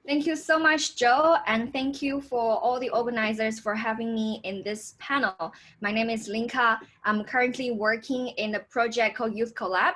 Thank you so much, Joe, and thank you for all the organizers for having me in this panel. My name is Linka. I'm currently working in a project called Youth Collab.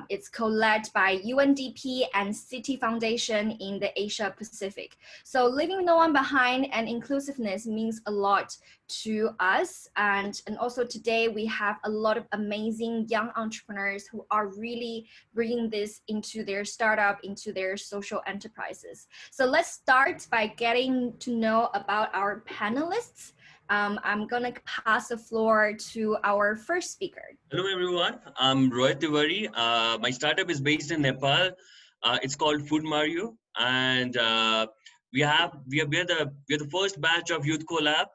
It's co-led by UNDP and City Foundation in the Asia Pacific. So leaving no one behind and inclusiveness means a lot to us. And also today we have a lot of amazing young entrepreneurs who are really bringing this into their startup, into their social enterprises. So let's start by getting to know about our panelists. I'm gonna pass the floor to our first speaker. Hello everyone, I'm Rohit Tiwari. My startup is based in Nepal. It's called Food Mario, and we're the first batch of Youth Collab,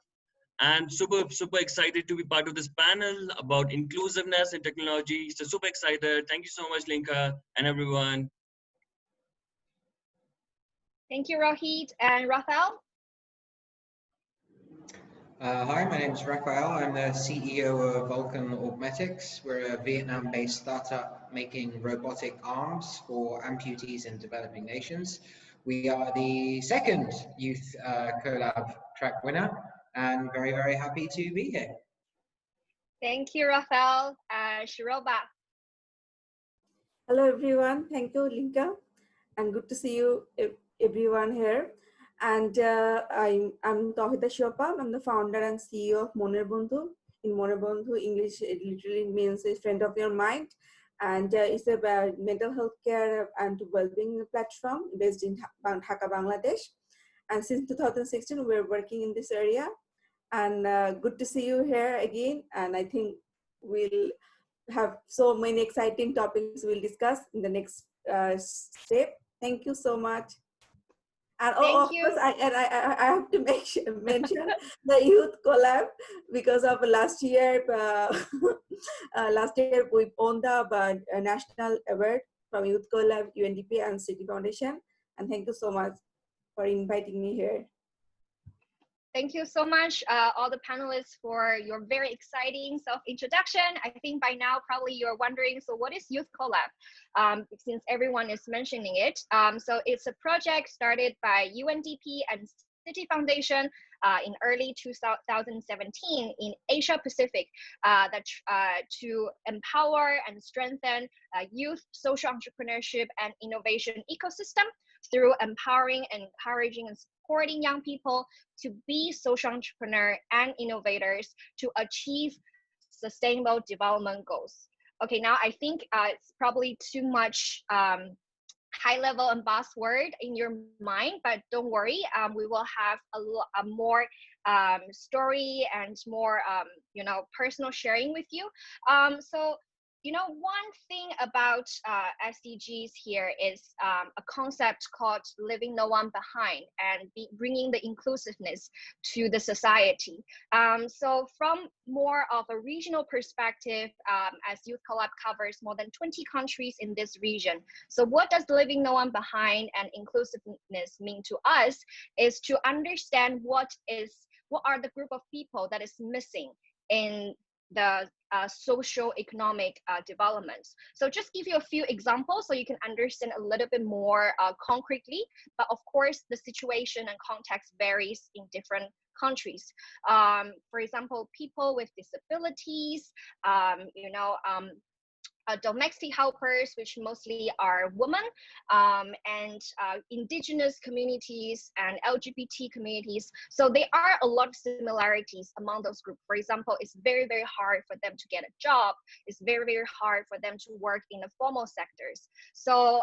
and super excited to be part of this panel about inclusiveness and technology. So super excited. Thank you so much, Linka, and everyone. Thank you, Rohit. And Rafael? Hi, my name is Rafael. I'm the CEO of Vulcan Augmentics. We're a Vietnam-based startup making robotic arms for amputees in developing nations. We are the second Youth Collab track winner and very, very happy to be here. Thank you, Rafael. Shiropa. Hello, everyone. Thank you, Linka. And good to see you, everyone here. And I'm Tawhida Shiropa. I'm the founder and CEO of Moner Bondhu. In Moner Bondhu, English, it literally means a friend of your mind. And it's a mental health care and well-being platform based in Dhaka, Bangladesh. And since 2016, we're working in this area. And good to see you here again. And I think we'll have so many exciting topics we'll discuss in the next step. Thank you so much. And of course, I have to mention the Youth Collab because of last year. Last year we won the national award from Youth Collab, UNDP, and City Foundation. And thank you so much for inviting me here. Thank you so much, all the panelists, for your very exciting self-introduction. I think by now, probably you're wondering, so what is Youth Collab? Since everyone is mentioning it. So it's a project started by UNDP and City Foundation in early 2017 in Asia Pacific to empower and strengthen youth social entrepreneurship and innovation ecosystem through empowering and encouraging and supporting young people to be social entrepreneur and innovators to achieve sustainable development goals. Okay, now I think it's probably too much high level and buzzword in your mind, but don't worry, we will have a more story and more personal sharing with you. So one thing about SDGs here is a concept called leaving no one behind and bringing the inclusiveness to the society. So from more of a regional perspective, as Youth Collab covers more than 20 countries in this region. So what does leaving no one behind and inclusiveness mean to us is to understand what are the group of people that is missing in the socio-economic developments. So just give you a few examples so you can understand a little bit more concretely, but of course the situation and context varies in different countries. For example, people with disabilities, domestic helpers, which mostly are women, and indigenous communities and LGBT communities. So there are a lot of similarities among those groups. For example, it's very, very hard for them to get a job. It's very, very hard for them to work in the formal sectors. So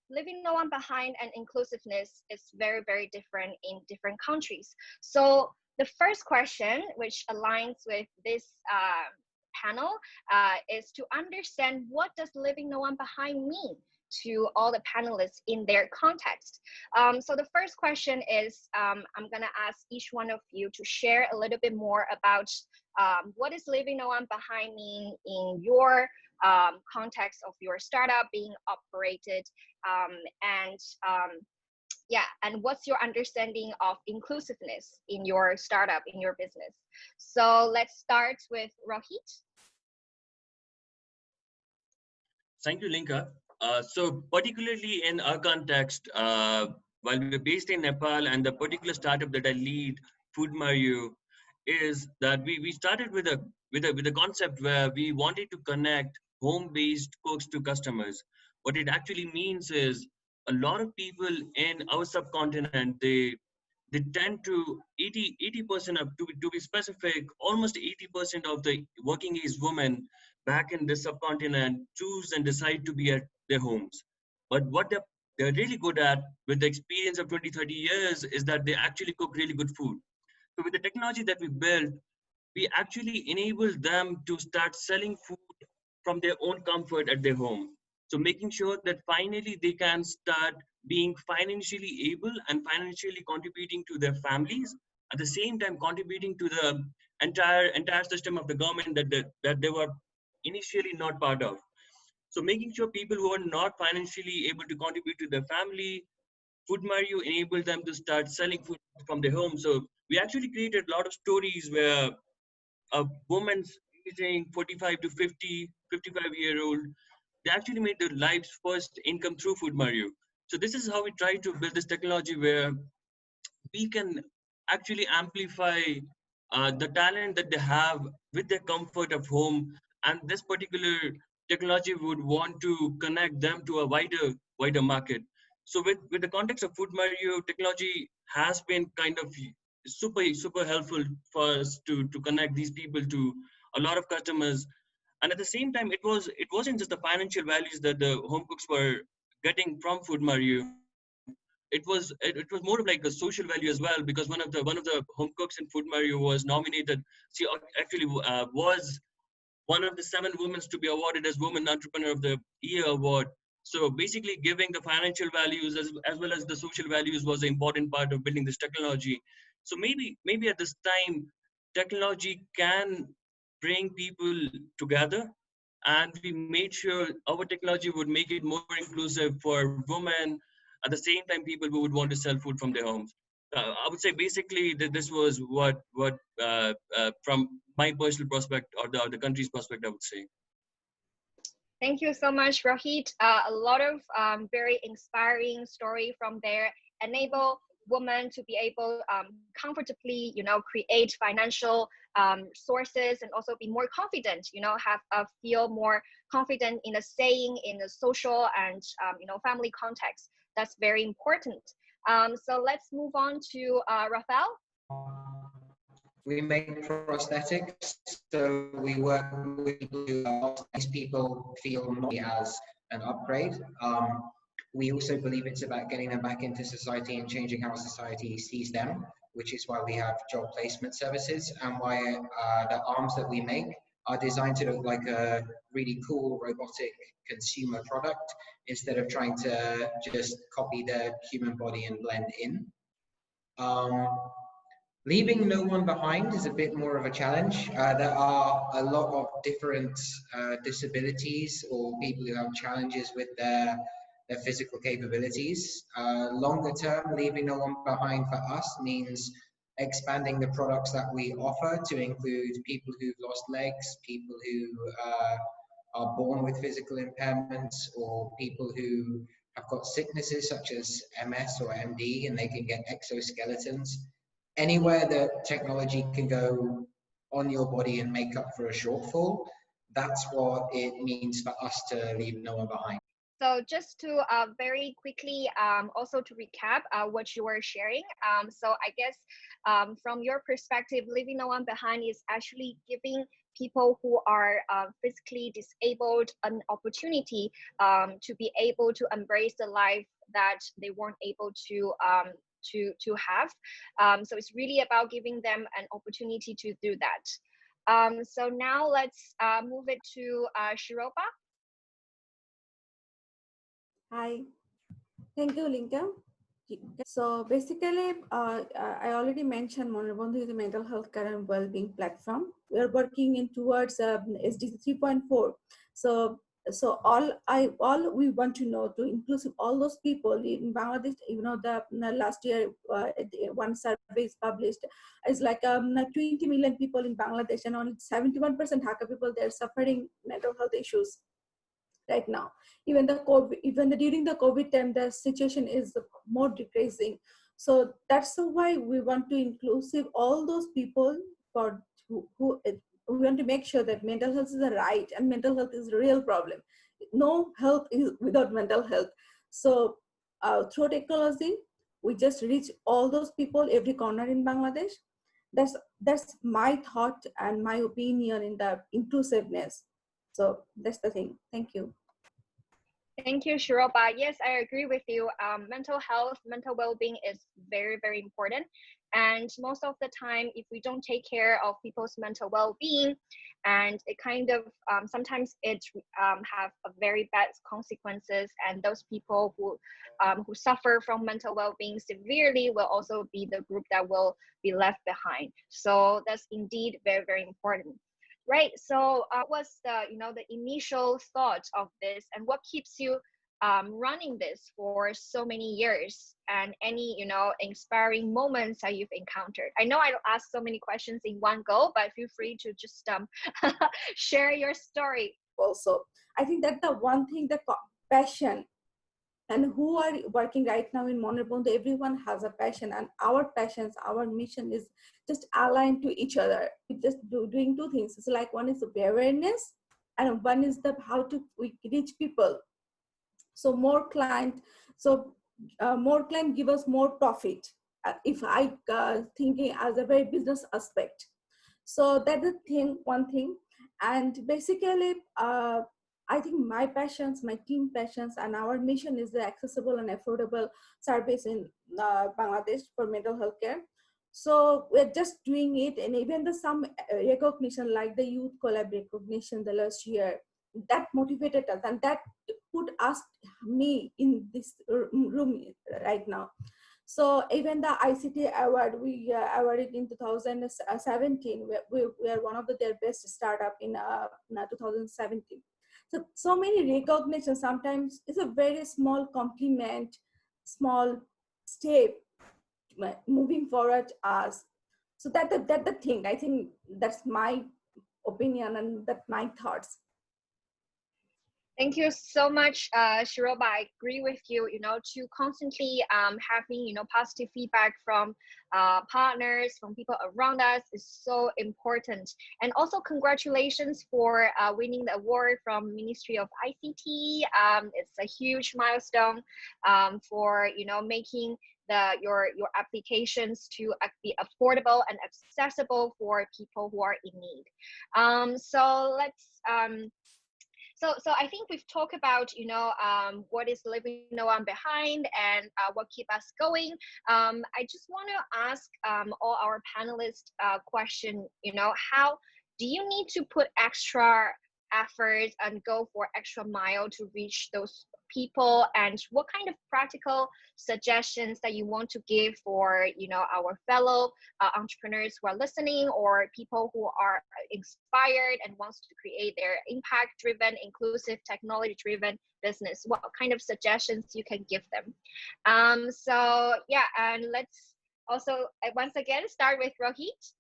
leaving no one behind and inclusiveness is very, very different in different countries. So the first question, which aligns with this panel, is to understand what does leaving no one behind mean to all the panelists in their context. So the first question is, I'm gonna ask each one of you to share a little bit more about what does leaving no one behind mean in your context of your startup being operated, and what's your understanding of inclusiveness in your startup, in your business? So let's start with Rohit. Thank you, Linka. So particularly in our context, while we're based in Nepal, and the particular startup that I lead, Food Mario, is that we started with a concept where we wanted to connect home-based cooks to customers. What it actually means is a lot of people in our subcontinent, they tend to 80% of, to be specific, almost 80% of the working age women back in the subcontinent choose and decide to be at their homes. But what they're really good at with the experience of 20, 30 years is that they actually cook really good food. So with the technology that we built, we actually enable them to start selling food from their own comfort at their home. So making sure that finally they can start being financially able and financially contributing to their families, at the same time contributing to the entire system of the government that they were initially not part of. So making sure people who are not financially able to contribute to their family, Food Mario enabled them to start selling food from their home. So we actually created a lot of stories where a woman's aging 45 to 50, 55-year-old, they actually made their life's first income through Food Mario. So this is how we try to build this technology where we can actually amplify the talent that they have with their comfort of home. And this particular technology would want to connect them to a wider market. So with the context of Food Mario, technology has been kind of super helpful for us to connect these people to a lot of customers. And at the same time, it wasn't just the financial values that the home cooks were getting from Food Mario. It was more of like a social value as well, because one of the home cooks in Food Mario was nominated. She actually was one of the 7 women to be awarded as Women Entrepreneur of the Year award. So basically, giving the financial values as well as the social values was an important part of building this technology. So maybe at this time, technology can bring people together, and we made sure our technology would make it more inclusive for women. At the same time, people who would want to sell food from their homes. I would say basically that this was what from my personal prospect, or the country's prospect, I would say. Thank you so much, Rohit. A lot of very inspiring story from there. Enable women to be able comfortably, create financial sources, and also be more confident. Have feel more confident in the saying in the social and family context. That's very important. So let's move on to Rafael. We make prosthetics, so we work with people who these people feel not as an upgrade. We also believe it's about getting them back into society and changing how society sees them, which is why we have job placement services, and why the arms that we make are designed to look like a really cool robotic consumer product instead of trying to just copy the human body and blend in. Leaving no one behind is a bit more of a challenge. There are a lot of different disabilities or people who have challenges with their physical capabilities. Longer term, leaving no one behind for us means expanding the products that we offer to include people who've lost legs, people who are born with physical impairments, or people who have got sicknesses such as MS or MD and they can get exoskeletons. Anywhere that technology can go on your body and make up for a shortfall, that's what it means for us to leave no one behind. So just to very quickly also to recap what you were sharing. So I guess from your perspective, leaving no one behind is actually giving people who are physically disabled an opportunity to be able to embrace the life that they weren't able to have. So it's really about giving them an opportunity to do that. So now let's move it to Shiropa. Hi, thank you, Linka. So basically, I already mentioned Moner Bondhu is a mental health care and well-being platform. We are working in towards SDG 3.4. So all we want to know to inclusive all those people in Bangladesh. The last year one survey is published. It's like 20 million people in Bangladesh, and only 71% Hakka people they're suffering mental health issues. right now. Even the COVID, during the COVID time, the situation is more decreasing. So that's why we want to inclusive all those people for who we want to make sure that mental health is a right and mental health is a real problem. No health is without mental health. So through technology, we just reach all those people every corner in Bangladesh. That's my thought and my opinion in the inclusiveness. So that's the thing. Thank you. Thank you, Shiropa. Yes, I agree with you. Mental health, mental well-being is very, very important. And most of the time, if we don't take care of people's mental well-being, and it kind of sometimes it have a very bad consequences. And those people who suffer from mental well-being severely will also be the group that will be left behind. So that's indeed very, very important. Right. So what's the initial thought of this, and what keeps you running this for so many years, and any inspiring moments that you've encountered? I know I don't ask so many questions in one go, but feel free to just share your story. Also, I think that the one thing, the passion, and who are working right now in Moner, Bondhu, everyone has a passion, and our passions, our mission is just aligned to each other. We just doing two things. It's like one is the awareness, and one is the how to we reach people. So more client, more client give us more profit. If I thinking as a very business aspect. So that's the thing, one thing. And basically, I think my passions, my team passions, and our mission is the accessible and affordable service in Bangladesh for mental health care. So we're just doing it, and even the some recognition like the Youth Collab recognition the last year, that motivated us, and that put us, me in this room right now. So even the ICT award, we awarded in 2017. We are one of their best startup in 2017. So many recognitions. Sometimes it's a very small compliment, small step moving forward us. So that the thing. I think that's my opinion and that my thoughts. Thank you so much, Shiropa. I agree with you. To constantly having positive feedback from partners, from people around us is so important. And also, congratulations for winning the award from Ministry of ICT. It's a huge milestone for making your applications to be affordable and accessible for people who are in need. So let's. So I think we've talked about, what is leaving no one behind and what keep us going. I just want to ask all our panelists a question, how do you need to put extra effort and go for extra mile to reach those people, and what kind of practical suggestions that you want to give for our fellow entrepreneurs who are listening, or people who are inspired and wants to create their impact driven, inclusive, technology driven business? What kind of suggestions you can give them? So yeah, and let's also once again start with Rohit.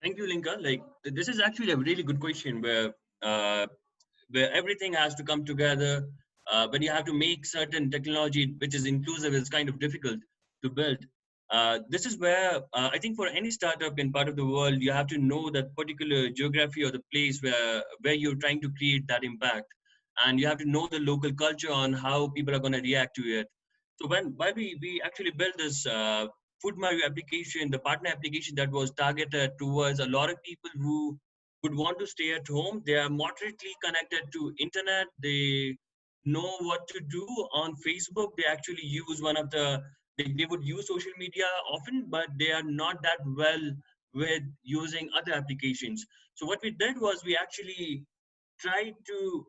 Thank you, Linka. Like, this is actually a really good question where everything has to come together. When you have to make certain technology which is inclusive, it's kind of difficult to build. This is where I think for any startup in part of the world, you have to know that particular geography or the place where you're trying to create that impact, and you have to know the local culture on how people are going to react to it. So while we actually built this Food Mario application, the partner application that was targeted towards a lot of people who would want to stay at home. They are moderately connected to internet. They know what to do on Facebook. They actually use they would use social media often, but they are not that well with using other applications. So what we did was we actually tried to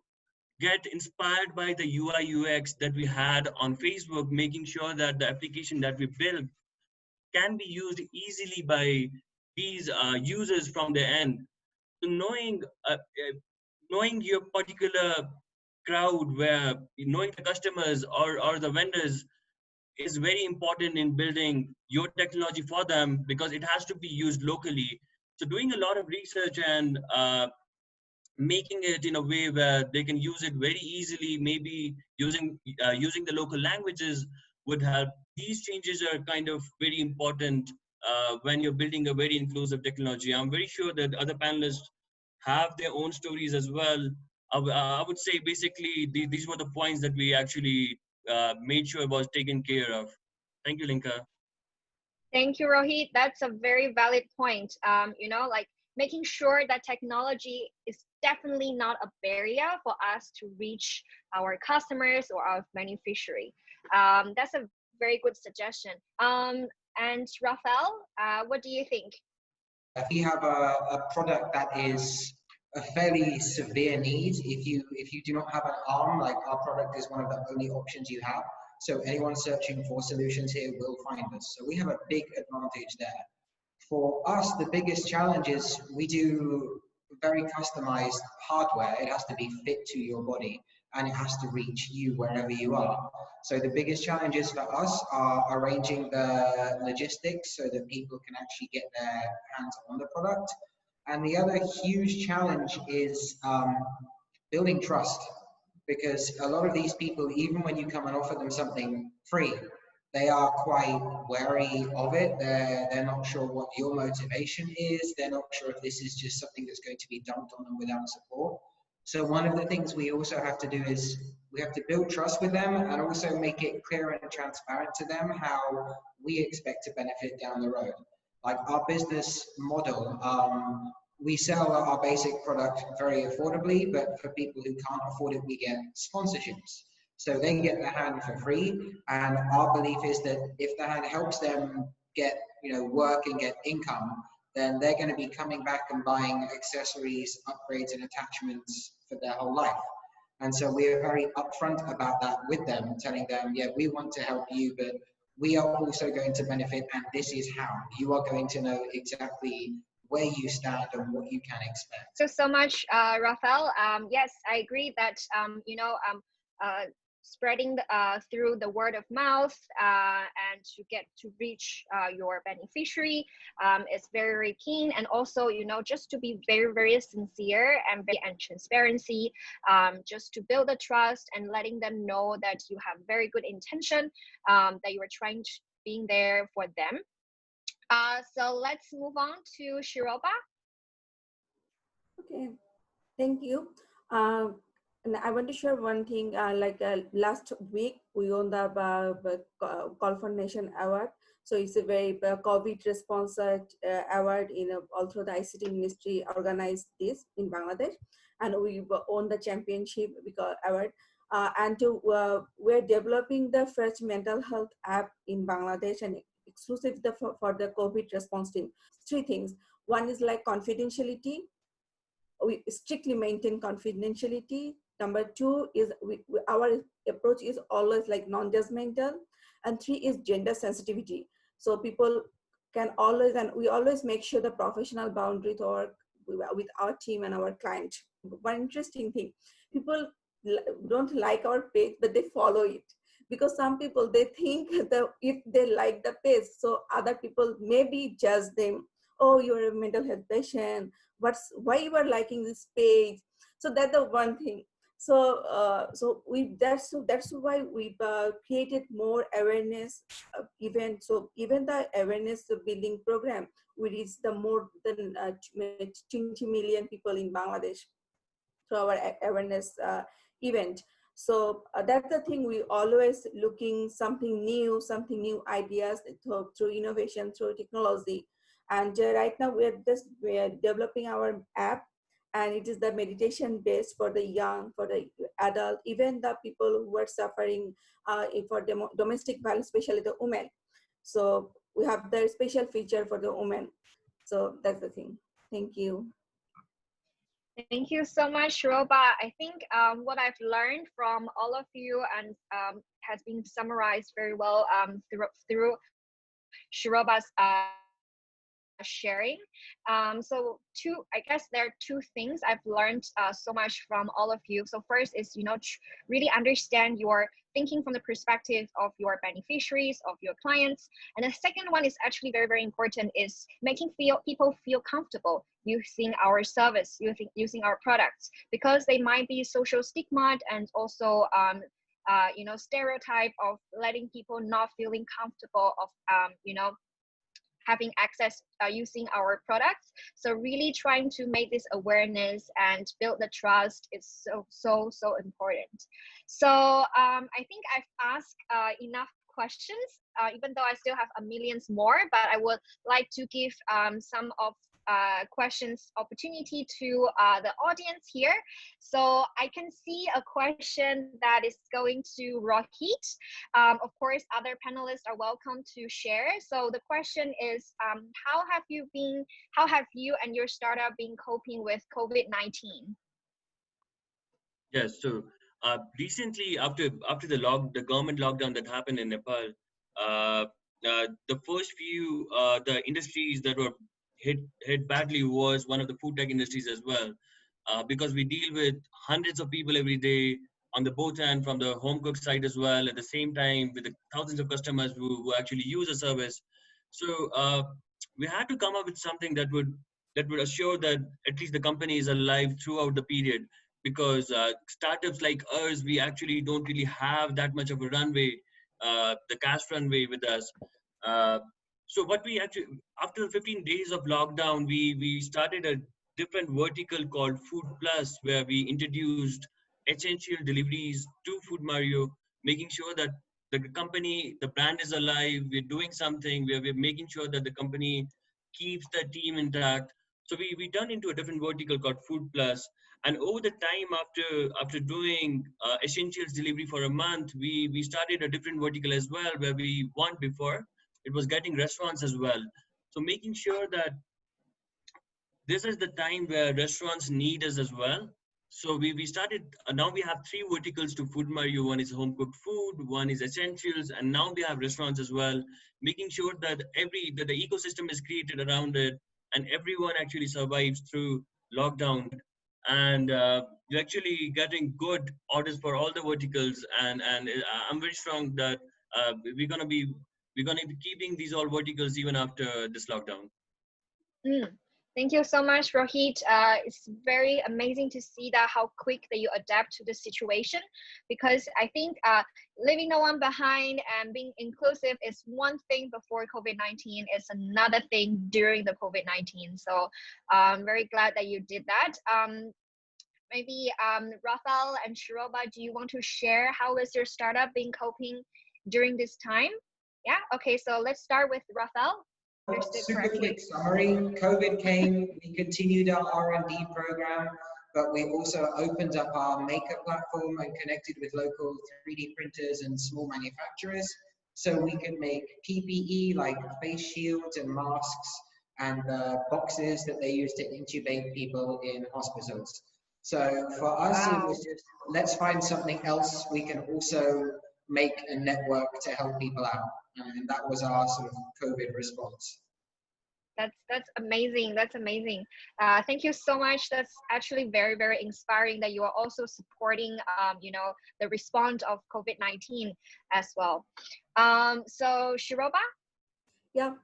get inspired by the UI UX that we had on Facebook, making sure that the application that we built can be used easily by these users from the end. So knowing your particular crowd, where knowing the customers or the vendors is very important in building your technology for them, because it has to be used locally. So doing a lot of research and making it in a way where they can use it very easily, maybe using the local languages would help. These changes are kind of very important when you're building a very inclusive technology. I'm very sure that other panelists have their own stories as well. I would say basically these were the points that we actually made sure was taken care of. Thank you, Linka. Thank you, Rohit. That's a very valid point. Like making sure that technology is definitely not a barrier for us to reach our customers or our beneficiary. That's a very good suggestion. And Rafael, what do you think? If you have a product that is a fairly severe need, if you do not have an arm, like our product is one of the only options you have. So anyone searching for solutions here will find us. So we have a big advantage there. For us, the biggest challenge is we do very customized hardware. It has to be fit to your body and it has to reach you wherever you are. So the biggest challenges for us are arranging the logistics so that people can actually get their hands on the product. And the other huge challenge is building trust, because a lot of these people, even when you come and offer them something free, they are quite wary of it. They're not sure what your motivation is. They're not sure if this is just something that's going to be dumped on them without support. So one of the things we also have to do is we have to build trust with them and also make it clear and transparent to them how we expect to benefit down the road. Like our business model, we sell our basic product very affordably, but for people who can't afford it, we get sponsorships. So they get the hand for free, and our belief is that if the hand helps them get work and get income, then they're going to be coming back and buying accessories, upgrades, and attachments for their whole life. And so we are very upfront about that with them, telling them, yeah, we want to help you, but we are also going to benefit, and this is how. You are going to know exactly where you stand and what you can expect. So much, Rafael. Yes, I agree that uh, spreading through the word of mouth and to get to reach your beneficiary is very, very keen. And also, just to be very, very sincere and transparency, just to build a trust and letting them know that you have very good intention, that you are trying to being there for them. So let's move on to Shiropa. Okay, thank you. And I want to share one thing. Last week, we won the Call for Nation Award. So it's a very COVID response award all through the ICT ministry organized this in Bangladesh, and we won the championship because award. We're developing the first mental health app in Bangladesh and exclusive for the COVID response team. Three things. One is like confidentiality. We strictly maintain confidentiality. Number two is our approach is always like non-judgmental. And three is gender sensitivity. So people can always, and we always make sure the professional boundary to work with our team and our client. One interesting thing, people don't like our page, but they follow it. Because some people, they think that if they like the page, so other people maybe judge them. Oh, you're a mental health patient. Why you are liking this page? So that's the one thing. So that's why we created more awareness event. So even the awareness building program, we reached the more than 20 million people in Bangladesh through our awareness event. So that's the thing, we always looking something new ideas through innovation, through technology. And right now we are developing our app, and it is the meditation based for the young, for the adult, even the people who are suffering for domestic violence, especially the women. So we have the special feature for the women. So that's the thing. Thank you. Thank you so much, Shiropa. I think what I've learned from all of you and has been summarized very well through Shiropa's sharing. So I guess there are two things I've learned so much from all of you. So first is, really understand your thinking from the perspective of your beneficiaries, of your clients. And the second one is actually very, very important, is making people feel comfortable using our service, using our products, because they might be social stigma and also stereotype of letting people not feeling comfortable of having access using our products. So really trying to make this awareness and build the trust is so important. So I think I've asked enough questions, even though I still have a millions more, but I would like to give some of questions opportunity to the audience here. So I can see a question that is going to Rohit. Of course, other panelists are welcome to share. So the question is, how have you and your startup been coping with COVID-19? Yes, so recently after the government lockdown that happened in Nepal, the first few the industries that were hit badly was one of the food tech industries as well, because we deal with hundreds of people every day on the both end from the home cook side as well, at the same time with the thousands of customers who actually use the service. So we had to come up with something that would assure that at least the company is alive throughout the period, because startups like us, we actually don't really have that much of a runway, the cash runway with us. Uh, so what we actually, after 15 days of lockdown, we started a different vertical called Food Plus, where we introduced essential deliveries to Food Mario, making sure that the company, the brand is alive. We're doing something. We're making sure that the company keeps the team intact. So we turned into a different vertical called Food Plus. And over the time, after doing essentials delivery for a month, we started a different vertical as well, where we weren't before. It was getting restaurants as well. So making sure that this is the time where restaurants need us as well. So we started, now we have three verticals to Food Mario. One is home cooked food, one is essentials, and now we have restaurants as well, making sure that that the ecosystem is created around it and everyone actually survives through lockdown. And we're actually getting good orders for all the verticals, and I'm very strong that we're gonna be keeping these all verticals even after this lockdown. Thank you so much, Rohit. It's very amazing to see that how quick that you adapt to the situation, because I think leaving no one behind and being inclusive is one thing before COVID-19, is another thing during the COVID-19. So I'm very glad that you did that. Maybe Rafael and Shiropa, do you want to share how is your startup been coping during this time? Yeah, okay, so let's start with Rafael. Super quick summary. COVID came, we continued our R&D program, but we also opened up our maker platform and connected with local 3D printers and small manufacturers, so we could make PPE like face shields and masks and boxes that they use to intubate people in hospitals. So for us, it was just, let's find something else we can also make a network to help people out. And that was our sort of COVID response. That's amazing. That's amazing. Thank you so much. That's actually very, very inspiring that you are also supporting, the response of COVID-19 as well. So Shiropa? Yeah.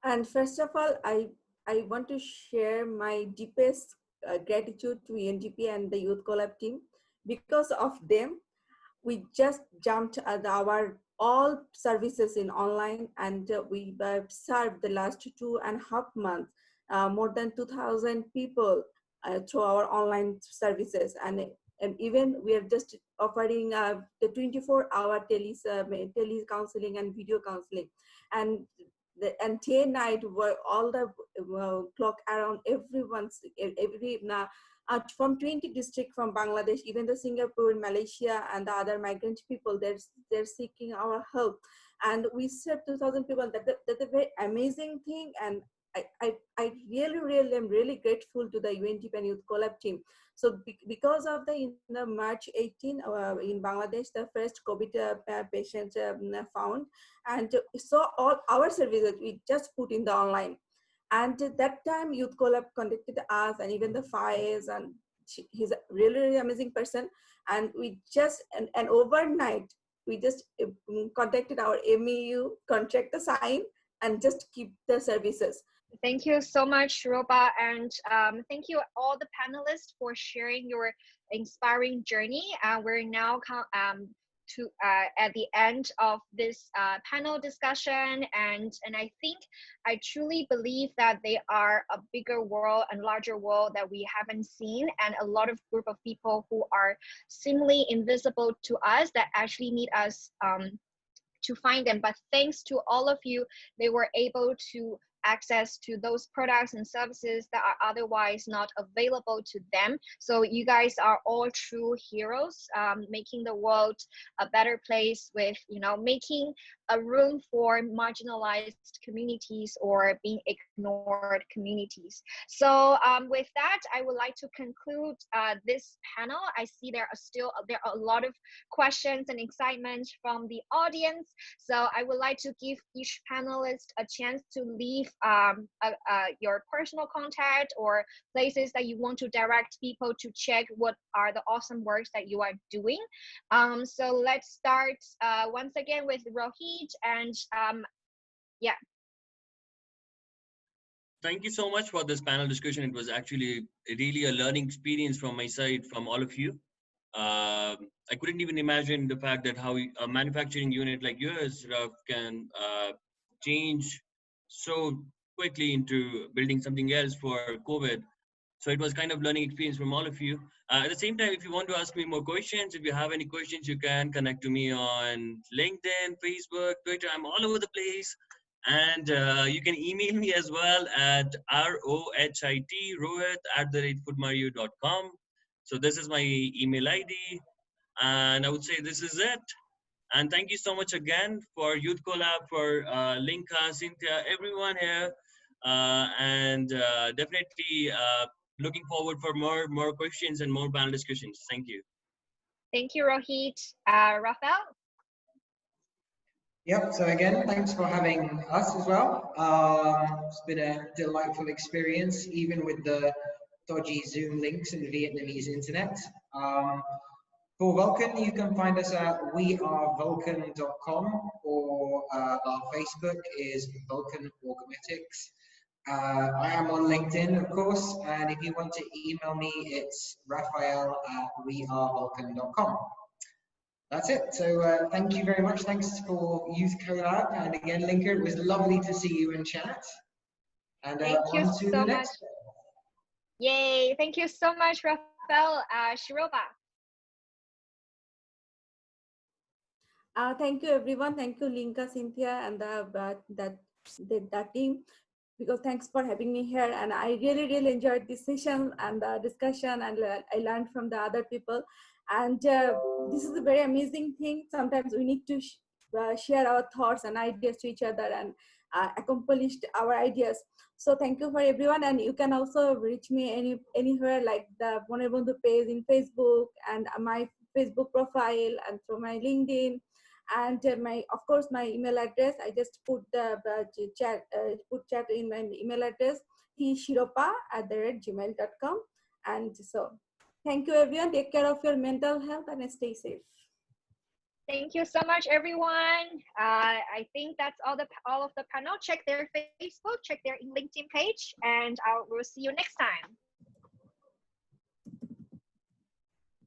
And first of all, I want to share my deepest gratitude to UNDP and the Youth Collab team. Because of them, we just jumped at our all services in online, and we served the last 2.5 months more than 2,000 people through our online services, and even we are just offering the 24-hour tele counseling and video counseling, and day and night were all the clock around everyone's from 20 districts from Bangladesh, even the Singapore, Malaysia, and the other migrant people, they're seeking our help. And we serve 2,000 people. That's a very amazing thing. And I really am really grateful to the UNDP and Youth Collab team. So because of the March 18 in Bangladesh, the first COVID patient found, and so all our services we just put in the online. And at that time, Youth Collab contacted us, and even the Faiz, and he's a really, really amazing person. And we just, and overnight, we just contacted our MEU, contract the sign, and just keep the services. Thank you so much, Shiropa, and thank you all the panelists for sharing your inspiring journey. We're now at the end of this panel discussion, and I think I truly believe that they are a bigger world and larger world that we haven't seen, and a lot of group of people who are seemingly invisible to us that actually need us to find them. But thanks to all of you, they were able to access to those products and services that are otherwise not available to them. So you guys are all true heroes, making the world a better place with, you know, making a room for marginalized communities or being ignored communities. So with that, I would like to conclude this panel. I see there are a lot of questions and excitement from the audience. So I would like to give each panelist a chance to leave your personal contact or places that you want to direct people to check what are the awesome works that you are doing. So let's start once again with Rohit, and yeah. Thank you so much for this panel discussion. It was actually really a learning experience from my side, from all of you. I couldn't even imagine the fact that how a manufacturing unit like yours, Raf, can change so quickly into building something else for COVID. So it was kind of learning experience from all of you. At the same time, if you want to ask me more questions, if you have any questions, you can connect to me on LinkedIn, Facebook, Twitter. I'm all over the place. And you can email me as well at rohit@foodmario.com. So this is my email ID. And I would say this is it. And thank you so much again for Youth Collab, for Linka, Cynthia, everyone here. And definitely looking forward for more questions and more panel discussions. Thank you. Thank you, Rohit. Rafael? Yep, so again, thanks for having us as well. It's been a delightful experience, even with the dodgy Zoom links and Vietnamese internet. For Vulcan, you can find us at wearevulcan.com, or our Facebook is Vulcan Augmentics. I am on LinkedIn, of course, and if you want to email me, it's Rafael@wearevulcan.com. That's it. So thank you very much. Thanks for Youth Collab. And again, Linka, it was lovely to see you in chat. And Thank you on to so the next much. Yay. Thank you so much, Rafael. Shiropa. Thank you, everyone. Thank you, Linka, Cynthia, and that team, because thanks for having me here. And I really, really enjoyed this session and the discussion, and I learned from the other people. And this is a very amazing thing. Sometimes we need to share our thoughts and ideas to each other and accomplish our ideas. So thank you for everyone. And you can also reach me anywhere, like the Moner Bondhu page in Facebook, and my Facebook profile, and through my LinkedIn. And of course, my email address. I just put the chat in my email address, tshiropa@gmail.com. And so, thank you, everyone. Take care of your mental health and stay safe. Thank you so much, everyone. I think that's all of the panel. Check their Facebook, check their LinkedIn page, and we'll see you next time.